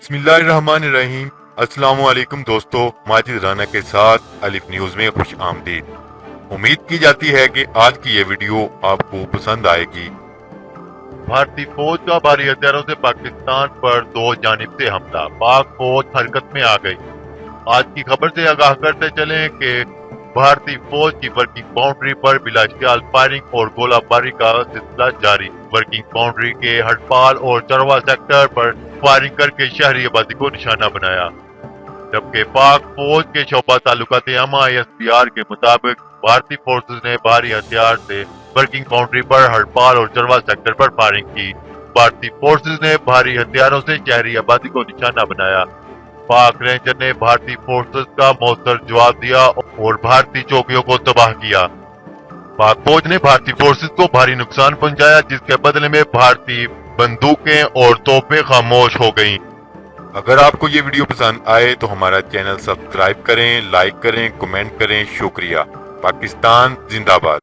بسم اللہ الرحمن الرحیم۔ السلام علیکم دوستو، ماجد رانا کے ساتھ الف نیوز میں خوش آمدید۔ امید کی جاتی ہے کہ آج کی یہ ویڈیو آپ کو پسند آئے گی۔ بھارتی فوج کا بھاری ہتھیاروں سے پاکستان پر دو جانب سے حملہ، پاک فوج حرکت میں آ گئی۔ آج کی خبر سے آگاہ کرتے چلیں کہ بھارتی فوج کی ورکنگ باؤنڈری پر بلاشیال فائرنگ اور گولہ باری کا سلسلہ جاری۔ ورکنگ باؤنڈری کے ہڑپال اور چروا سیکٹر پر فائرنگ کر کے شہری آبادی کو نشانہ بنایا، جبکہ پاک فوج کے شعبہ تعلقات عامہ ISPR کے مطابق بھارتی فورسز نے بھاری ہتھیار سے ورکنگ باؤنڈری پر ہڑپال اور چروا سیکٹر پر فائرنگ کی۔ بھارتی فورسز نے بھاری ہتھیاروں سے شہری آبادی کو نشانہ بنایا۔ پاک رینجر نے بھارتی فورسز کا مؤثر جواب دیا اور بھارتی چوکیوں کو تباہ کیا۔ پاک فوج نے بھارتی فورسز کو بھاری نقصان پہنچایا، جس کے بدلے میں بھارتی بندوقیں اور توپیں خاموش ہو گئیں۔ اگر آپ کو یہ ویڈیو پسند آئے تو ہمارا چینل سبسکرائب کریں، لائک کریں، کمنٹ کریں۔ شکریہ۔ پاکستان زندہ باد۔